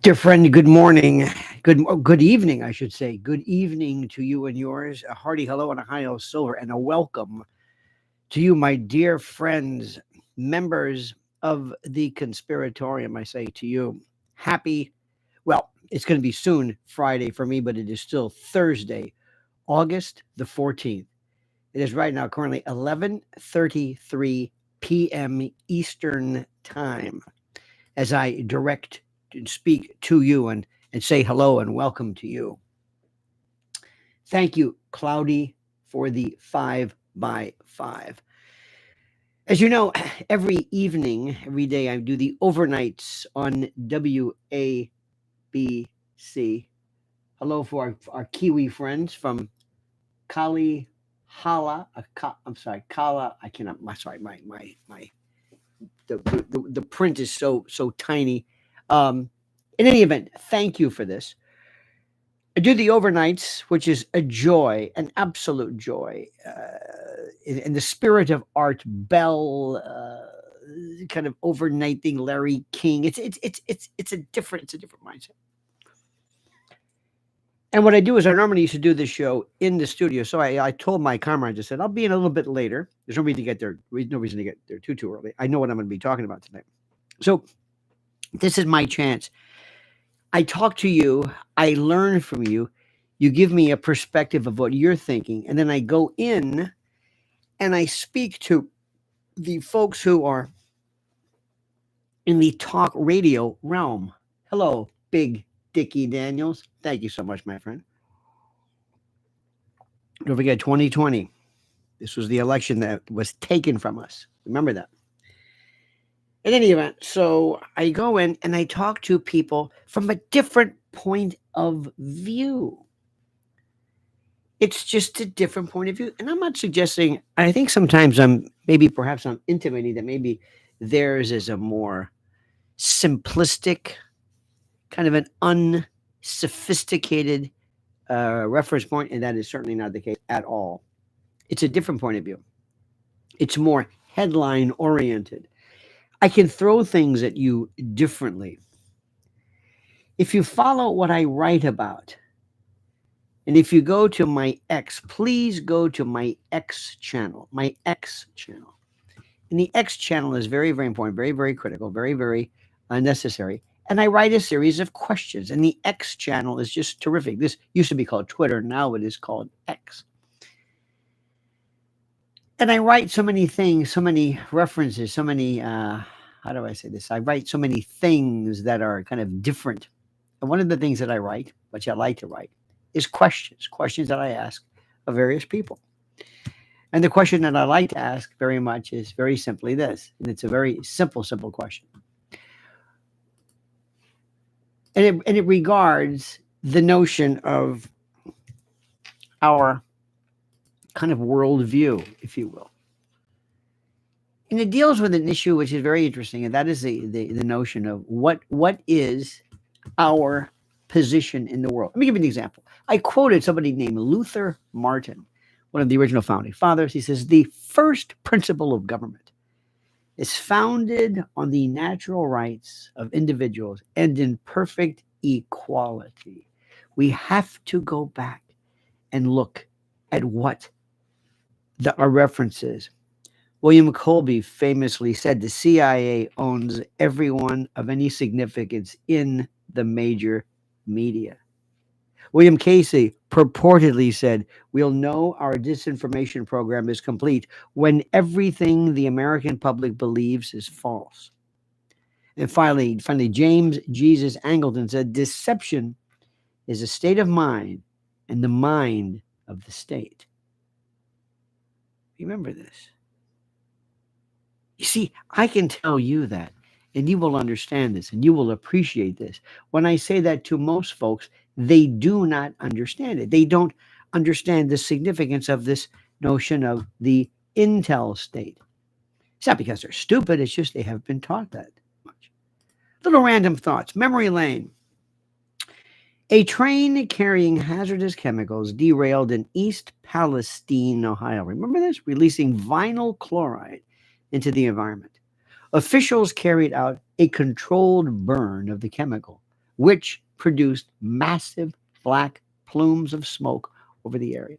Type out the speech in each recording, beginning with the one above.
Dear friend, good morning. Good evening, I should say. Good evening to you and yours. A hearty hello and a high o silver and a welcome to you, my dear friends, members of the conspiratorium. I say to you, happy, well, it's going to be soon Friday for me, but it is still Thursday, August the 14th. It is right now currently 11:33 p.m. Eastern Time as I direct and speak to you and say hello and welcome to you. Thank you, Cloudy, for the 5 by 5. As you know, every evening, every day, I do the overnights on WABC. Hello for our Kiwi friends from Kali Hala. I'm sorry, Kala. I cannot. Sorry, my the print is so tiny. Um, in any event, thank you for this. I do the overnights, which is a joy, an absolute joy, in the spirit of Art Bell, kind of overnighting Larry King. It's a different mindset. And what I do is I normally used to do this show in the studio. So I told my comrades, I said, I'll be in a little bit later. There's no reason to get there. No reason to get there too early. I know what I'm going to be talking about tonight. So this is my chance. I talk to you, I learn from you, you give me a perspective of what you're thinking, and then I go in and I speak to the folks who are in the talk radio realm. Hello, Big Dickie Daniels. Thank you so much, my friend. Don't forget 2020. This was the election that was taken from us. Remember that. In any event, so I go in and I talk to people from a different point of view. It's just a different point of view. And I'm not suggesting, I think sometimes perhaps I'm intimating that maybe theirs is a more simplistic, kind of an unsophisticated reference point, and that is certainly not the case at all. It's a different point of view. It's more headline oriented. I can throw things at you differently. If you follow what I write about, and if you go to my X, please go to my X channel. My X channel. And the X channel is very, very important, very, very critical, very, very necessary. And I write a series of questions. And the X channel is just terrific. This used to be called Twitter. Now it is called X. And I write so many things, so many references, so many, how do I say this? I write so many things that are kind of different. And one of the things that I write, which I like to write, is questions that I ask of various people. And the question that I like to ask very much is very simply this, and it's a very simple question. And it regards the notion of our kind of worldview, if you will. And it deals with an issue which is very interesting, and that is the notion of what is our position in the world. Let me give you an example. I quoted somebody named Luther Martin, one of the original founding fathers. He says, the first principle of government is founded on the natural rights of individuals and in perfect equality. We have to go back and look at what our references. William Colby famously said the CIA owns everyone of any significance in the major media. William Casey purportedly said, we'll know our disinformation program is complete when everything the American public believes is false. And finally, James Jesus Angleton said, deception is a state of mind and the mind of the state. Remember this. You see, I can tell you that, and you will understand this, and you will appreciate this. When I say that to most folks, they do not understand it. They don't understand the significance of this notion of the intel state. It's not because they're stupid, it's just they have been taught that much. Little random thoughts. Memory lane. A train carrying hazardous chemicals derailed in East Palestine, Ohio. Remember this? Releasing vinyl chloride into the environment. Officials carried out a controlled burn of the chemical, which produced massive black plumes of smoke over the area.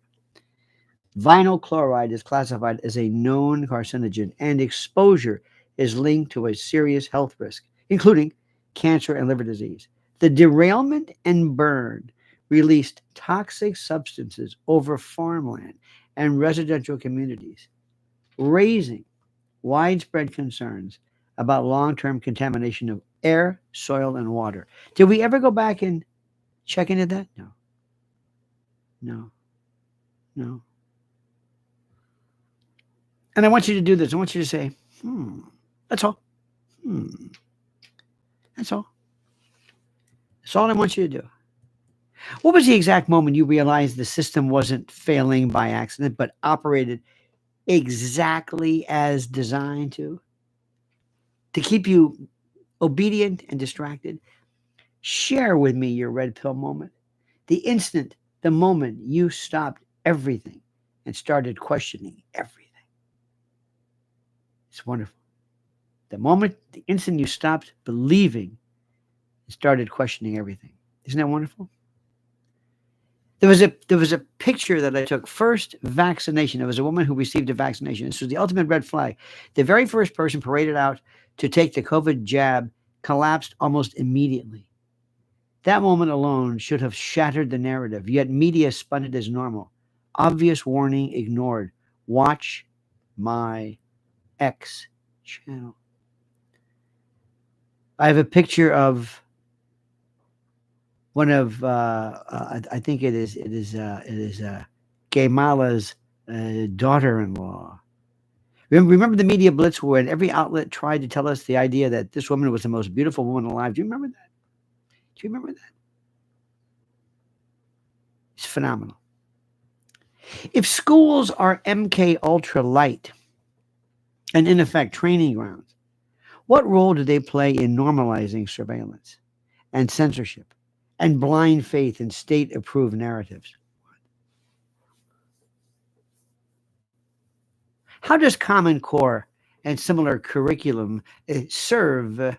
Vinyl chloride is classified as a known carcinogen, and exposure is linked to a serious health risk, including cancer and liver disease. The derailment and burn released toxic substances over farmland and residential communities, raising widespread concerns about long term contamination of air, soil, and water. Did we ever go back and check into that? No, no, no. And I want you to do this. I want you to say, that's all. That's all. That's all I want you to do. What was the exact moment you realized the system wasn't failing by accident, but operated exactly as designed to keep you obedient and distracted? Share with me your red pill moment. The moment you stopped everything and started questioning everything. It's wonderful. The instant you stopped believing and started questioning everything. Isn't that wonderful? There was a picture that I took. First vaccination. There was a woman who received a vaccination. This was the ultimate red flag. The very first person paraded out to take the COVID jab collapsed almost immediately. That moment alone should have shattered the narrative, yet media spun it as normal. Obvious warning ignored. Watch my X channel. I have a picture of one of I think it is Gaimala's daughter-in-law. Remember the media blitz when every outlet tried to tell us the idea that this woman was the most beautiful woman alive? Do you remember that? Do you remember that? It's phenomenal. If schools are MK Ultra light and in effect training grounds, what role do they play in normalizing surveillance and censorship and blind faith in state-approved narratives? How does Common Core and similar curriculum serve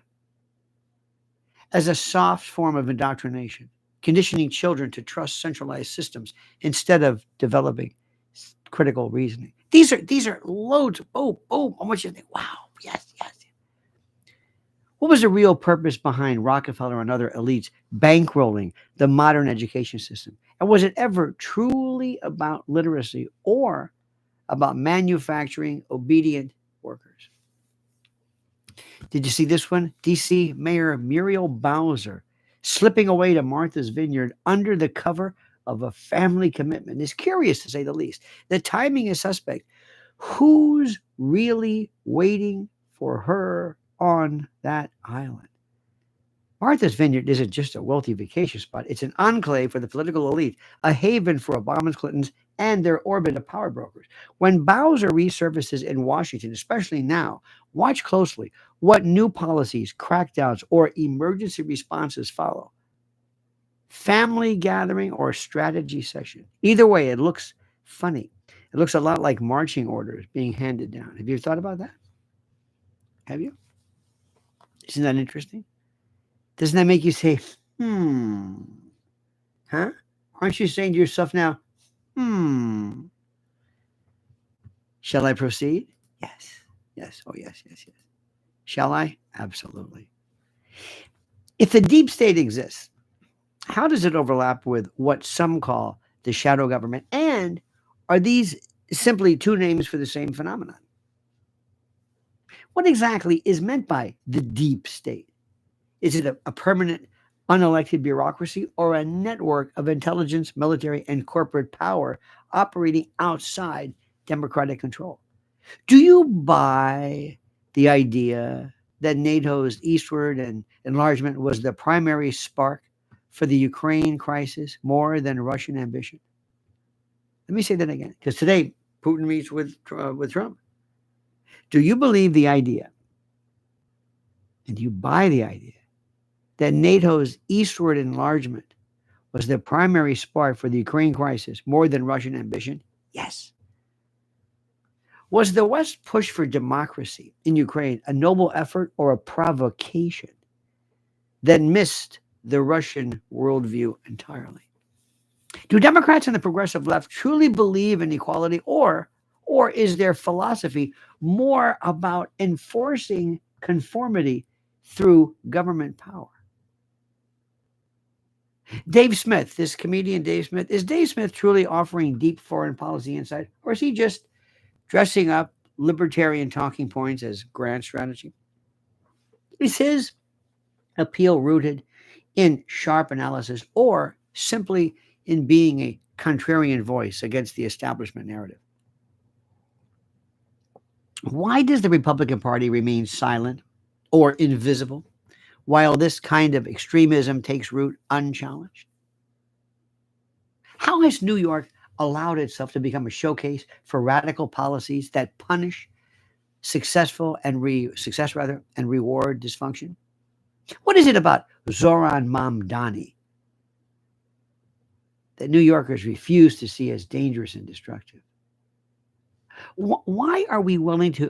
as a soft form of indoctrination, conditioning children to trust centralized systems instead of developing critical reasoning? These are loads. I want you to think, wow, yes. What was the real purpose behind Rockefeller and other elites bankrolling the modern education system? And was it ever truly about literacy or about manufacturing obedient workers? Did you see this one? DC Mayor Muriel Bowser slipping away to Martha's Vineyard under the cover of a family commitment is curious to say the least. The timing is suspect. Who's really waiting for her on that island? Martha's Vineyard isn't just a wealthy vacation spot. It's an enclave for the political elite, a haven for Obama's, Clintons, and their orbit of power brokers. When Bowser resurfaces in Washington, especially now, watch closely what new policies, crackdowns, or emergency responses follow. Family gathering or strategy session. Either way, it looks funny. It looks a lot like marching orders being handed down. Have you thought about that? Have you? Isn't that interesting? Doesn't that make you say, huh? Aren't you saying to yourself now, shall I proceed? Yes. Oh, yes. Shall I? Absolutely. If the deep state exists, how does it overlap with what some call the shadow government? And are these simply two names for the same phenomenon? What exactly is meant by the deep state? Is it a permanent, unelected bureaucracy or a network of intelligence, military, and corporate power operating outside democratic control? Do you buy the idea that NATO's eastward and enlargement was the primary spark for the Ukraine crisis more than Russian ambition? Let me say that again, because today Putin meets with Trump. Do you believe the idea, and do you buy the idea, that NATO's eastward enlargement was the primary spark for the Ukraine crisis more than Russian ambition? Yes. Was the West push for democracy in Ukraine a noble effort or a provocation that missed the Russian worldview entirely. Do Democrats and the progressive left truly believe in equality, or is their philosophy more about enforcing conformity through government power? Dave Smith, this comedian Dave Smith, is Dave Smith truly offering deep foreign policy insight, or is he just dressing up libertarian talking points as grand strategy? Is his appeal rooted in sharp analysis or simply in being a contrarian voice against the establishment narrative? Why does the Republican Party remain silent or invisible while this kind of extremism takes root unchallenged? How has New York allowed itself to become a showcase for radical policies that punish success and reward dysfunction? What is it about Zoran Mamdani that New Yorkers refuse to see as dangerous and destructive? Why are we willingly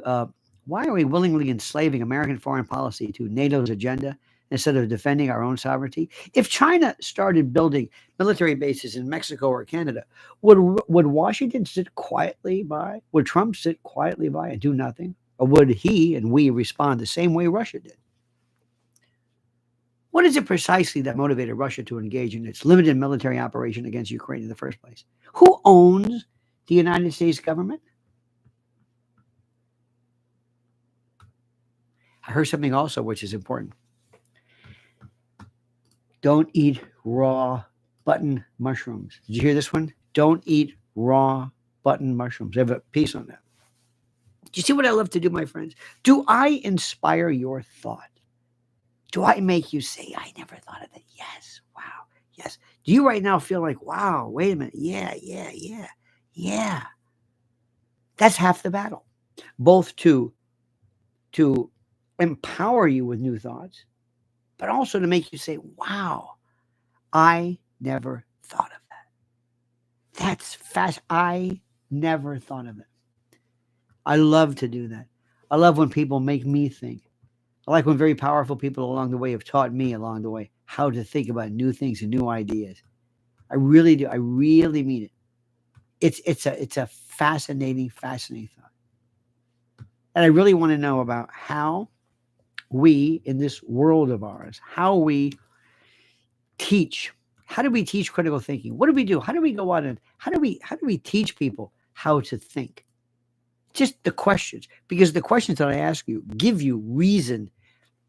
enslaving American foreign policy to NATO's agenda instead of defending our own sovereignty? If China started building military bases in Mexico or Canada, would Washington sit quietly by? Would Trump sit quietly by and do nothing? Or would he and we respond the same way Russia did? What is it precisely that motivated Russia to engage in its limited military operation against Ukraine in the first place? Who owns the United States government? I heard something also which is important. Don't eat raw button mushrooms. Did you hear this one? Don't eat raw button mushrooms. I have a piece on that. Do you see what I love to do, my friends? Do I inspire your thought? Do I make you say, I never thought of that? Yes. Wow. Yes. Do you right now feel like, wow, wait a minute. Yeah. That's half the battle. Both to empower you with new thoughts, but also to make you say, wow, I never thought of that. That's fast. I never thought of it. I love to do that. I love when people make me think. I like when very powerful people along the way have taught me along the way how to think about new things and new ideas. I really do. I really mean it. It's a fascinating thought. And I really want to know about how we, in this world of ours, how we teach. How do we teach critical thinking? What do we do? How do we go out and how do we teach people how to think? Just the questions, because the questions that I ask you give you reason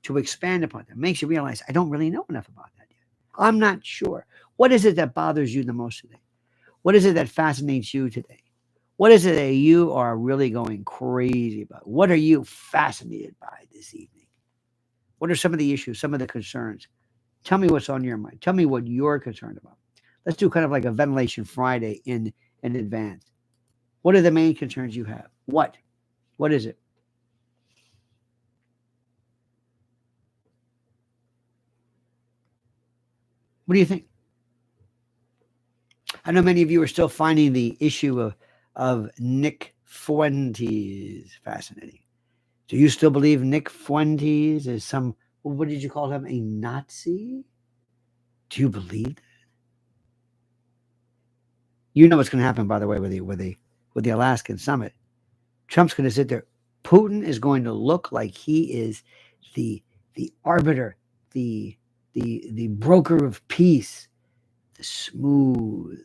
to expand upon them. Makes you realize I don't really know enough about that yet. I'm not sure. What is it that bothers you the most today? What is it that fascinates you today? What is it that you are really going crazy about? What are you fascinated by this evening? What are some of the issues, some of the concerns? Tell me what's on your mind. Tell me what you're concerned about. Let's do kind of like a ventilation Friday in advance. What are the main concerns you have? What is it? What do you think? I know many of you are still finding the issue of Nick Fuentes fascinating. Do you still believe Nick Fuentes is some, what did you call him, a Nazi? Do you believe that? You know what's going to happen, by the way, with the Alaskan summit. Trump's going to sit there. Putin is going to look like he is the arbiter, the broker of peace, the smooth.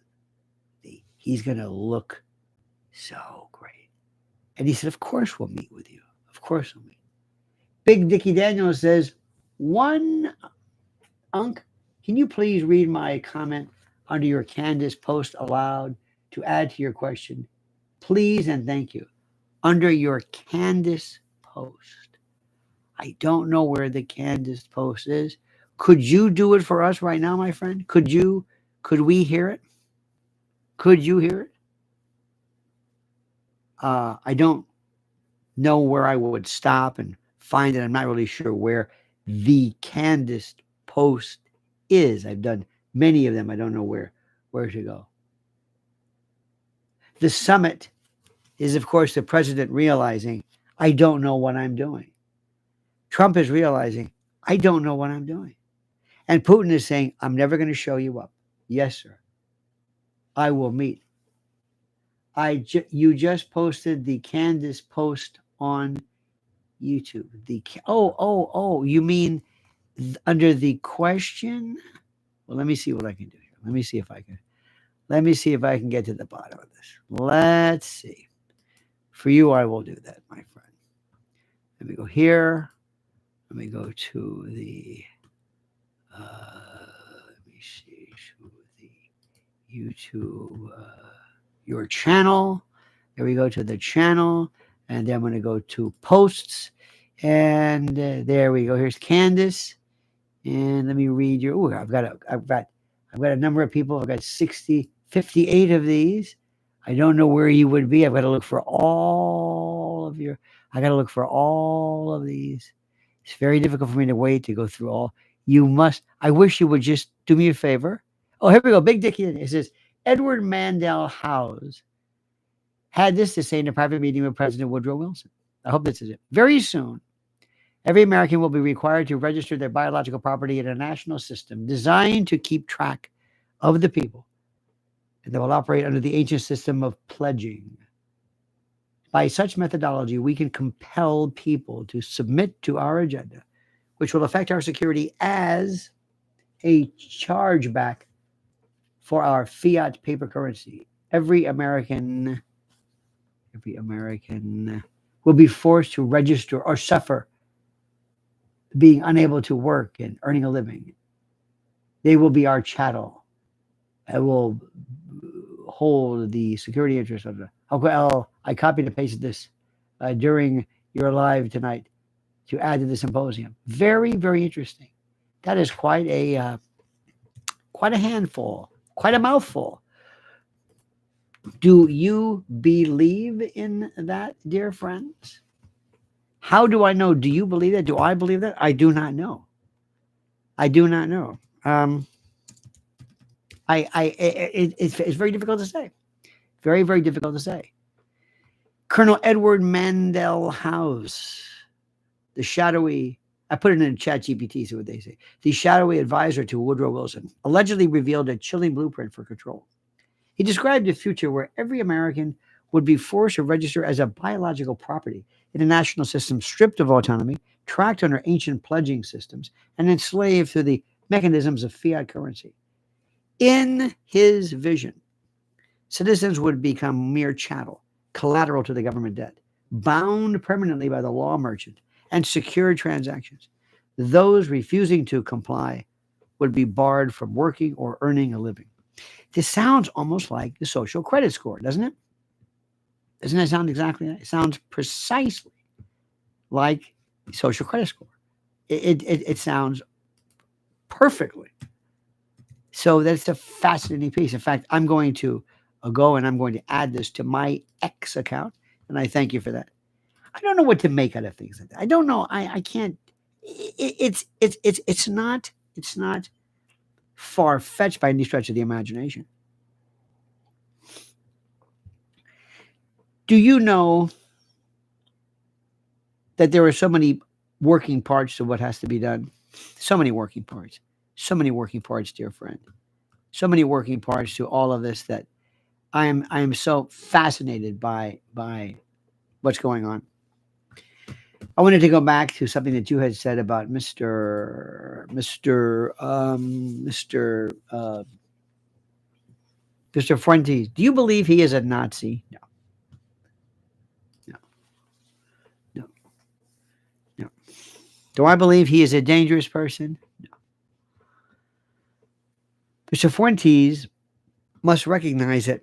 He's going to look so great. And he said, of course we'll meet with you. Of course we'll meet. Big Dickie Daniels says, Unc, can you please read my comment under your Candace post aloud to add to your question? Please and thank you. Under your Candace post. I don't know where the Candace post is. Could you do it for us right now, my friend? Could we hear it? Could you hear it? I don't know where I would stop and find it. I'm not really sure where the Candace post is. I've done many of them. I don't know where to go. The summit is, of course, the president realizing, I don't know what I'm doing. Trump is realizing, I don't know what I'm doing. And Putin is saying, I'm never going to show you up. Yes, sir. I will meet. You just posted the Candace post on YouTube. You mean under the question? Well, let me see what I can do here. Let me see if I can get to the bottom of this. Let's see. For you, I will do that, my friend. Let me go here. Let me go to the let me see, to the YouTube, your channel. There we go to the channel, and then I'm going to go to posts, and there we go. Here's Candace, and let me read your. Oh, I've got a number of people. I've got 58 of these. I don't know where you would be. I've got to look for all of your. I got to look for all of these. It's very difficult for me to wait to go through all. You must. I wish you would just do me a favor. Oh, here we go. Big Dickie. It says Edward Mandell House had this to say in a private meeting with President Woodrow Wilson. I hope this is it. Very soon, every American will be required to register their biological property in a national system designed to keep track of the people, and that will operate under the ancient system of pledging. By such methodology, we can compel people to submit to our agenda, which will affect our security as a chargeback for our fiat paper currency. Every American will be forced to register or suffer being unable to work and earning a living. They will be our chattel. I will hold the security interest of the. I copied and pasted this during your live tonight to add to the symposium. Very, very interesting. That is quite a handful, quite a mouthful. Do you believe in that, dear friends? How do I know? Do you believe that? Do I believe that? I do not know. It's very difficult to say. Very, very difficult to say. Colonel Edward Mandell House, the shadowy, I put it in chat GPT, see what they say. The shadowy advisor to Woodrow Wilson allegedly revealed a chilling blueprint for control. He described a future where every American would be forced to register as a biological property in a national system stripped of autonomy, tracked under ancient pledging systems, and enslaved through the mechanisms of fiat currency. In his vision, citizens would become mere chattel, collateral to the government debt, bound permanently by the law merchant, and secured transactions. Those refusing to comply would be barred from working or earning a living. This sounds almost like the social credit score, doesn't it? Doesn't it sound exactly that? It sounds precisely like social credit score. It sounds perfectly. So that's a fascinating piece. In fact, I'm going to go and I'm going to add this to my X account, and I thank you for that. I don't know what to make out of things like that. I don't know. I can't. It's not far-fetched by any stretch of the imagination. Do you know that there are so many working parts to what has to be done? So many working parts. So many working parts, dear friend. So many working parts to all of this that I am so fascinated by what's going on. I wanted to go back to something that you had said about Mr. Fuentes. Do you believe he is a Nazi? No. Do I believe he is a dangerous person? No. Mr. Fuentes must recognize that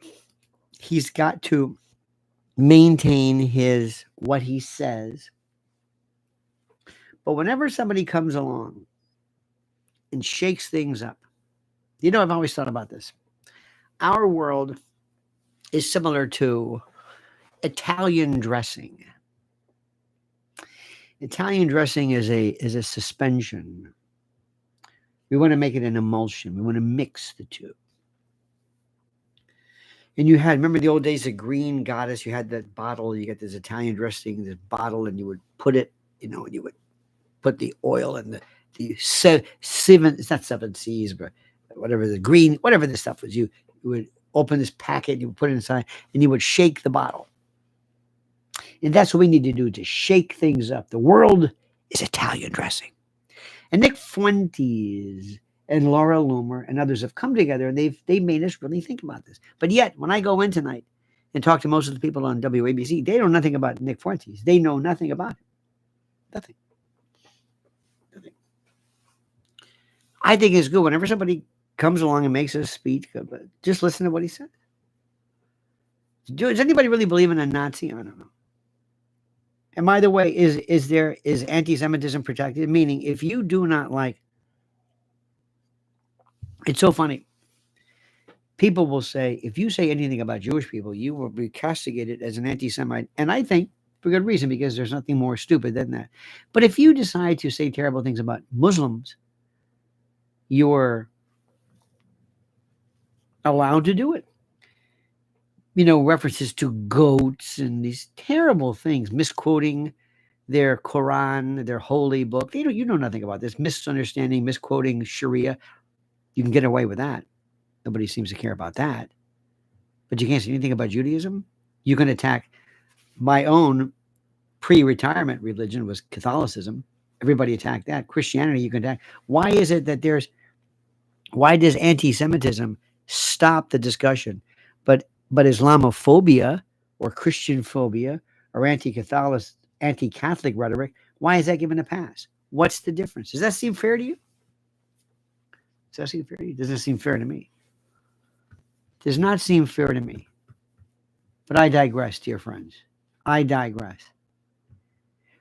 he's got to maintain what he says. But whenever somebody comes along and shakes things up, I've always thought about this. Our world is similar to Italian dressing. Italian dressing is a suspension. We want to make it an emulsion. We want to mix the two. And remember the old days of Green Goddess, you had that bottle, you get this Italian dressing, this bottle, and you would put it, and you would put the oil and the seven, it's not seven C's, but whatever the green, whatever this stuff was, you would open this packet, you would put it inside, and you would shake the bottle. And that's what we need to do to shake things up. The world is Italian dressing. And Nick Fuentes and Laura Loomer and others have come together and they've made us really think about this. But yet, when I go in tonight and talk to most of the people on WABC, they know nothing about Nick Fuentes. They know nothing about him. Nothing. Nothing. I think it's good whenever somebody comes along and makes a speech, just listen to what he said. Does anybody really believe in a Nazi? I don't know. And by the way, is anti-Semitism protected? Meaning, if you do not like, it's so funny. People will say, if you say anything about Jewish people, you will be castigated as an anti-Semite. And I think for good reason, because there's nothing more stupid than that. But if you decide to say terrible things about Muslims, you're allowed to do it. You know, references to goats and these terrible things, misquoting their Quran, their holy book. You know nothing about this. Misunderstanding, misquoting Sharia. You can get away with that. Nobody seems to care about that. But you can't say anything about Judaism. You can attack my own pre-retirement religion was Catholicism. Everybody attacked that. Christianity, you can attack. Why is it that why does anti-Semitism stop the discussion? But Islamophobia or Christian phobia or anti-Catholic rhetoric, why is that given a pass? What's the difference? Does that seem fair to you? Does that seem fair to you? Doesn't seem fair to me. Does not seem fair to me. But I digress, dear friends. I digress.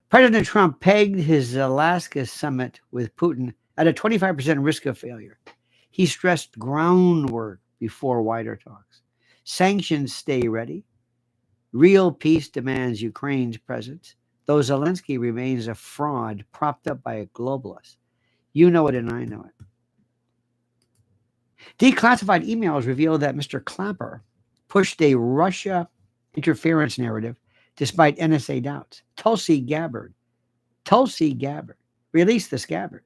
President Trump pegged his Alaska summit with Putin at a 25% risk of failure. He stressed groundwork before wider talks. Sanctions stay ready. Real peace demands Ukraine's presence, though Zelensky remains a fraud propped up by a globalist. You know it and I know it. Declassified emails reveal that Mr. Clapper pushed a Russia interference narrative despite NSA doubts. Tulsi Gabbard released the scabbard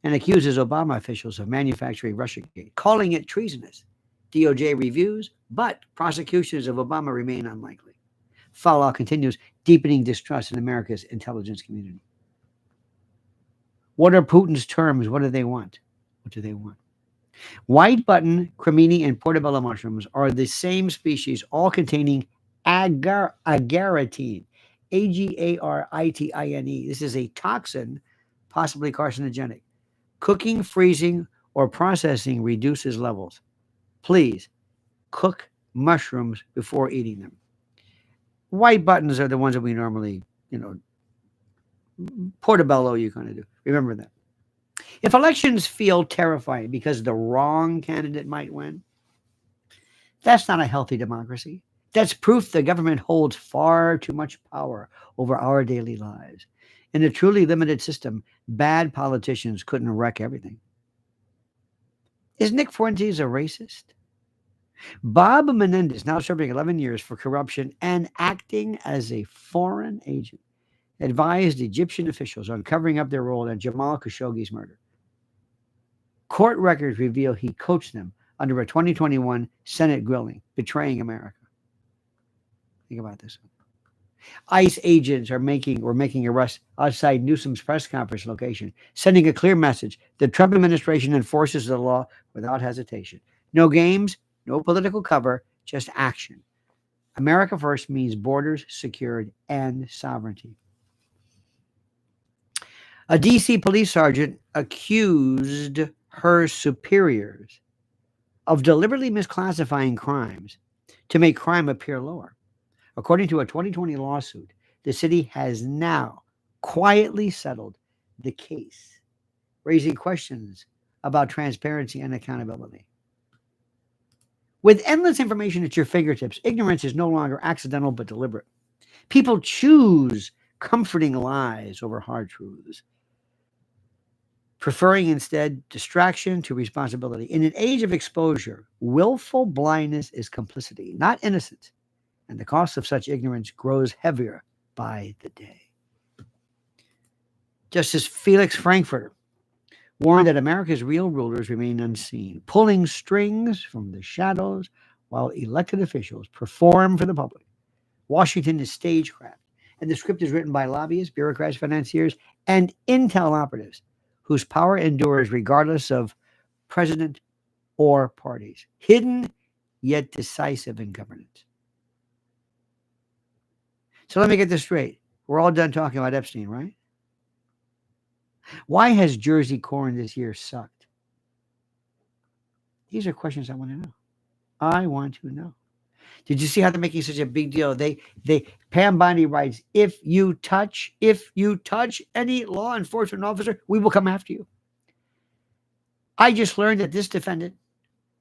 and accuses Obama officials of manufacturing Russiagate, calling it treasonous. DOJ reviews, but prosecutions of Obama remain unlikely. Fallout continues, deepening distrust in America's intelligence community. What are Putin's terms? What do they want? What do they want? White button, cremini, and portobello mushrooms are the same species, all containing agaritine, Agaritine. This is a toxin, possibly carcinogenic. Cooking, freezing, or processing reduces levels. Please cook mushrooms before eating them. White buttons are the ones that we normally, portobello you're going to do. Remember that. If elections feel terrifying because the wrong candidate might win, that's not a healthy democracy. That's proof the government holds far too much power over our daily lives. In a truly limited system, bad politicians couldn't wreck everything. Is Nick Fuentes a racist? Bob Menendez, now serving 11 years for corruption and acting as a foreign agent, advised Egyptian officials on covering up their role in Jamal Khashoggi's murder. Court records reveal he coached them under a 2021 Senate grilling, betraying America. Think about this. ICE agents were making arrests outside Newsom's press conference location, sending a clear message. The Trump administration enforces the law without hesitation. No games, no political cover, just action. America first means borders secured and sovereignty. A D.C. police sergeant accused her superiors of deliberately misclassifying crimes to make crime appear lower. According to a 2020 lawsuit, the city has now quietly settled the case, raising questions about transparency and accountability. With endless information at your fingertips, ignorance is no longer accidental but deliberate. People choose comforting lies over hard truths, preferring instead distraction to responsibility. In an age of exposure, willful blindness is complicity, not innocence, and the cost of such ignorance grows heavier by the day. Justice Felix Frankfurter warned that America's real rulers remain unseen, pulling strings from the shadows while elected officials perform for the public. Washington is stagecraft, and the script is written by lobbyists, bureaucrats, financiers, and intel operatives whose power endures regardless of president or parties. Hidden yet decisive in governance. So let me get this straight. We're all done talking about Epstein, right? Why has Jersey corn this year sucked? These are questions I want to know. I want to know. Did you see how they're making such a big deal? Pam Bondi writes, if you touch any law enforcement officer, we will come after you. I just learned that this defendant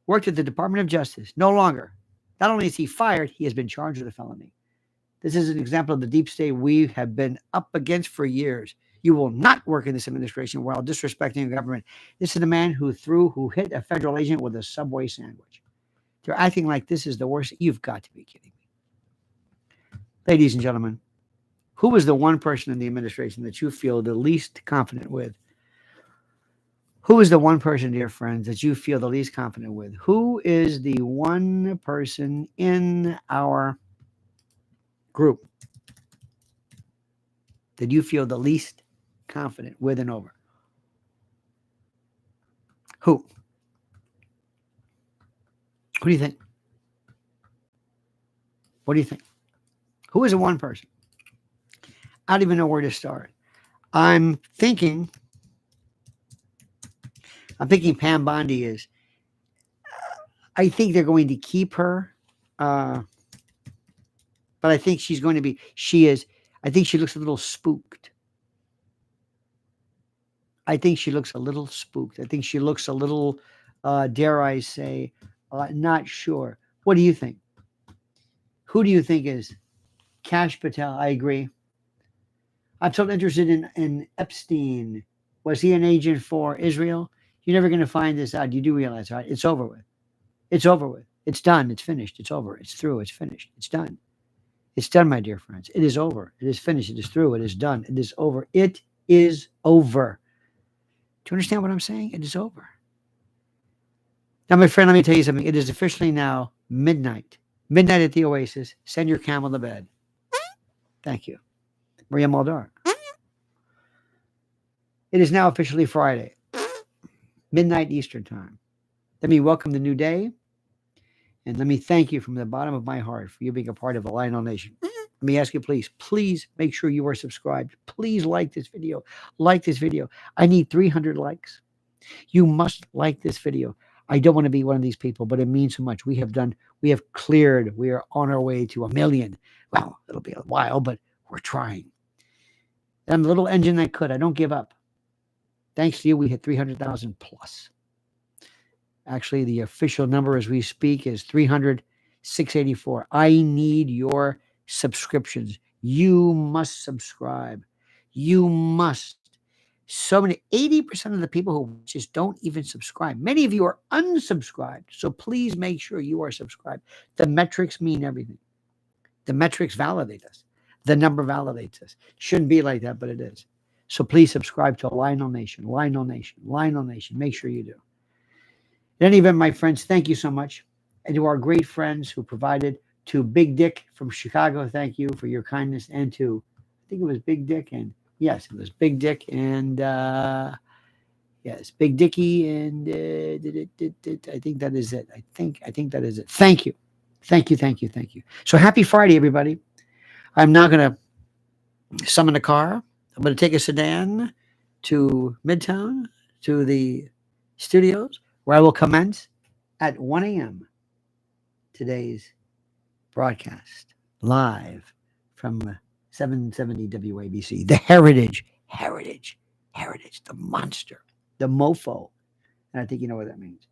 worked at the Department of Justice. No longer. Not only is he fired, he has been charged with a felony. This is an example of the deep state we have been up against for years. You will not work in this administration while disrespecting the government. This is the man who hit a federal agent with a Subway sandwich. They're acting like this is the worst. You've got to be kidding me. Ladies and gentlemen, who is the one person in the administration that you feel the least confident with? Who is the one person, dear friends, that you feel the least confident with? Who is the one person in our group that you feel the least confident with and over? Who? Who do you think? What do you think? Who is the one person? I don't even know where to start. I'm thinking Pam Bondi is. I think they're going to keep her. But I think she's going to be, I think she looks a little spooked. I think she looks a little, dare I say, not sure. What do you think? Who do you think is? Kash Patel, I agree. I'm so interested in Epstein. Was he an agent for Israel? You're never going to find this out. You do realize, right? It's over with. It's over with. It's done. It's finished. It's over. It's through. It's finished. It's done. It's done, my dear friends. It is over. It is finished. It is through. It is done. It is over. It is over. Do you understand what I'm saying? It is over. Now, my friend, let me tell you something. It is officially now midnight. Midnight at the Oasis. Send your camel to bed. Thank you. Maria Muldaur. It is now officially Friday. Midnight Eastern time. Let me welcome the new day. And let me thank you from the bottom of my heart for you being a part of the Lionel Nation. Let me ask you, please make sure you are subscribed. Please like this video. Like this video. I need 300 likes. You must like this video. I don't want to be one of these people, but it means so much. We are on our way to 1 million. Well, it'll be a while, but we're trying. I'm a little engine that could. I don't give up. Thanks to you, we hit 300,000 plus. Actually, the official number as we speak is 300,684. I need your subscriptions. You must subscribe. You must. So many, 80% of the people who just don't even subscribe. Many of you are unsubscribed. So please make sure you are subscribed. The metrics mean everything. The metrics validate us. The number validates us. Shouldn't be like that, but it is. So please subscribe to Lionel Nation, Lionel Nation, Lionel Nation. Make sure you do. In any event, my friends, thank you so much. And to our great friends who provided, to Big Dick from Chicago, thank you for your kindness. And to, I think it was Big Dick, and yes, it was Big Dick, and yes, Big Dicky, and I think that is it. I think that is it. Thank you. Thank you, thank you, thank you. So happy Friday, everybody. I'm now going to summon a car. I'm going to take a sedan to Midtown, to the studios, where I will commence at 1 a.m. today's broadcast, live from 770 WABC. The heritage, the monster, the mofo. And I think you know what that means.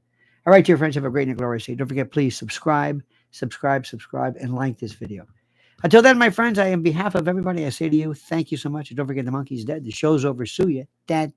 All right, dear friends, have a great and glorious day. Don't forget, please subscribe, and like this video. Until then, my friends, on behalf of everybody, I say to you, thank you so much. And don't forget, the monkey's dead. The show's over. Sue ya. Dad.